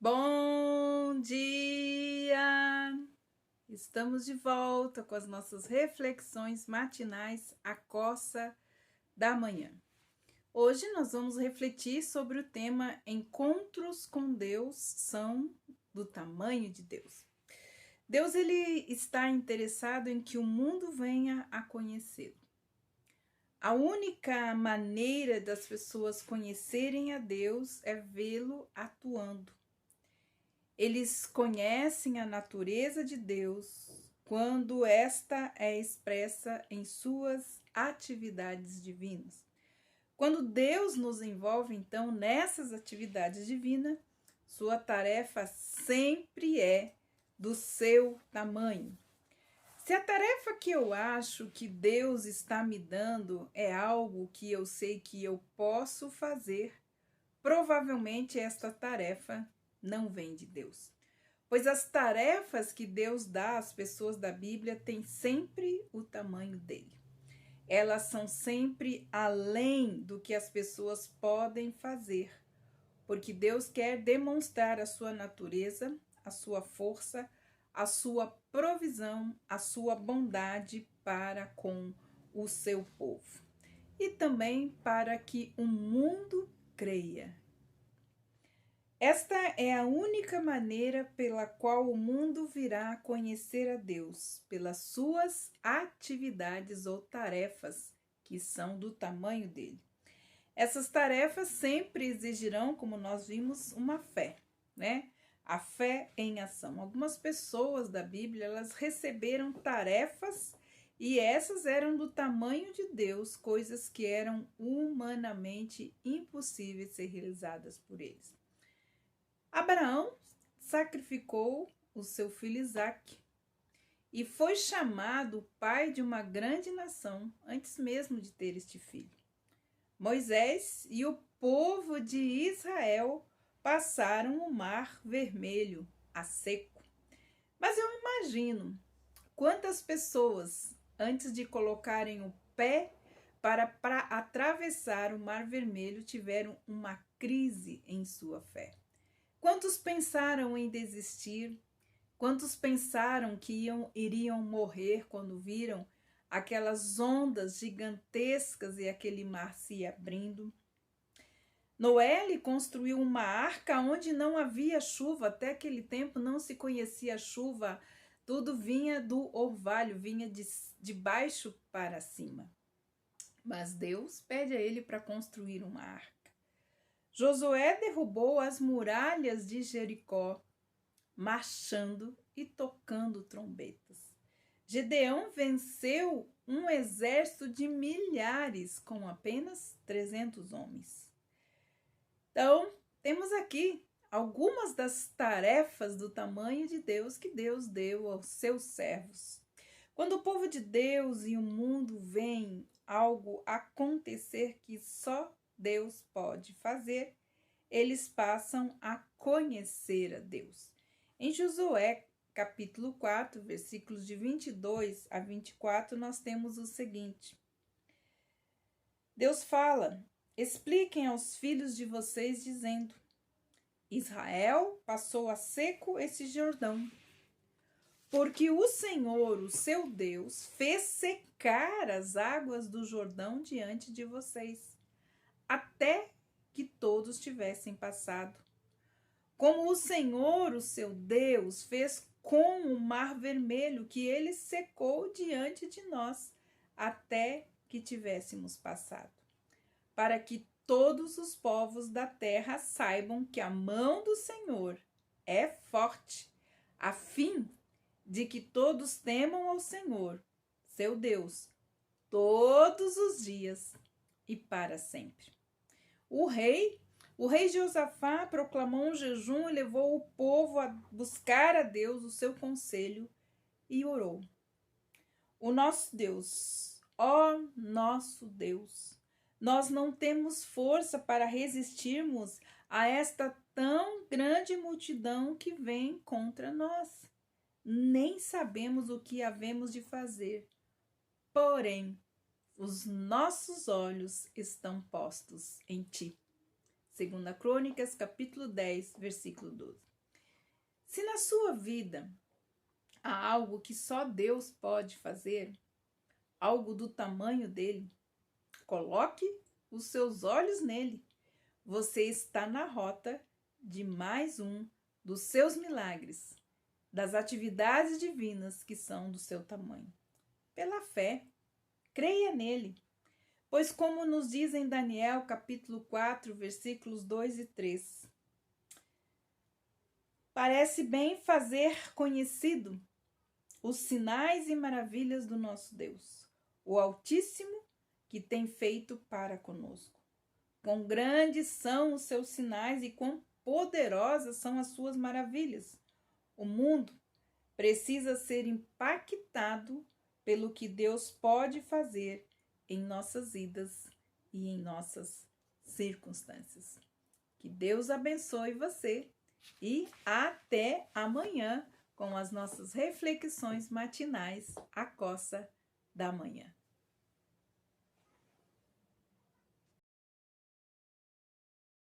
Bom dia! Estamos de volta com as nossas reflexões matinais à coça da manhã. Hoje nós vamos refletir sobre o tema Encontros com Deus são do tamanho de Deus. Deus ele está interessado em que o mundo venha a conhecê-lo. A única maneira das pessoas conhecerem a Deus é vê-lo atuando. Eles conhecem a natureza de Deus quando esta é expressa em suas atividades divinas. Quando Deus nos envolve, então, nessas atividades divinas, sua tarefa sempre é do seu tamanho. Se a tarefa que eu acho que Deus está me dando é algo que eu sei que eu posso fazer, provavelmente esta tarefa não vem de Deus. Pois as tarefas que Deus dá às pessoas da Bíblia têm sempre o tamanho dele. Elas são sempre além do que as pessoas podem fazer, porque Deus quer demonstrar a sua natureza, a sua força, a sua provisão, a sua bondade para com o seu povo. E também para que o mundo creia. Esta é a única maneira pela qual o mundo virá a conhecer a Deus, pelas suas atividades ou tarefas, que são do tamanho dele. Essas tarefas sempre exigirão, como nós vimos, uma fé, né? A fé em ação. Algumas pessoas da Bíblia, elas receberam tarefas e essas eram do tamanho de Deus, coisas que eram humanamente impossíveis de ser realizadas por eles. Abraão sacrificou o seu filho Isaque e foi chamado pai de uma grande nação antes mesmo de ter este filho. Moisés e o povo de Israel passaram o Mar Vermelho a seco. Mas eu imagino quantas pessoas, antes de colocarem o pé para atravessar o Mar Vermelho, tiveram uma crise em sua fé. Quantos pensaram em desistir? Quantos pensaram que iriam morrer quando viram aquelas ondas gigantescas e aquele mar se abrindo? Noé construiu uma arca onde não havia chuva. Até aquele tempo não se conhecia chuva. Tudo vinha do orvalho, vinha de baixo para cima. Mas Deus pede a ele para construir uma arca. Josué derrubou as muralhas de Jericó, marchando e tocando trombetas. Gedeão venceu um exército de milhares com apenas 300 homens. Então, temos aqui algumas das tarefas do tamanho de Deus que Deus deu aos seus servos. Quando o povo de Deus e o mundo veem algo acontecer que só Deus pode fazer, eles passam a conhecer a Deus. Em Josué, capítulo 4, versículos de 22 a 24, nós temos o seguinte. Deus fala: expliquem aos filhos de vocês, dizendo: Israel passou a seco esse Jordão, porque o Senhor, o seu Deus, fez secar as águas do Jordão diante de vocês, até que todos tivessem passado. Como o Senhor, o seu Deus, fez com o Mar Vermelho, que ele secou diante de nós, até que tivéssemos passado. Para que todos os povos da terra saibam que a mão do Senhor é forte, a fim de que todos temam ao Senhor, seu Deus, todos os dias e para sempre. O rei Josafá proclamou um jejum e levou o povo a buscar a Deus, o seu conselho, e orou. O nosso Deus, ó nosso Deus, nós não temos força para resistirmos a esta tão grande multidão que vem contra nós. Nem sabemos o que havemos de fazer. Porém, os nossos olhos estão postos em ti. 2 Crônicas, capítulo 10, versículo 12. Se na sua vida há algo que só Deus pode fazer, algo do tamanho dele, coloque os seus olhos nele. Você está na rota de mais um dos seus milagres, das atividades divinas que são do seu tamanho. Pela fé, creia nele, pois como nos diz em Daniel capítulo 4, versículos 2 e 3, parece bem fazer conhecido os sinais e maravilhas do nosso Deus, o Altíssimo, que tem feito para conosco. Quão grandes são os seus sinais e quão poderosas são as suas maravilhas. O mundo precisa ser impactado pelo que Deus pode fazer em nossas vidas e em nossas circunstâncias. Que Deus abençoe você e até amanhã com as nossas reflexões matinais, a coça da manhã.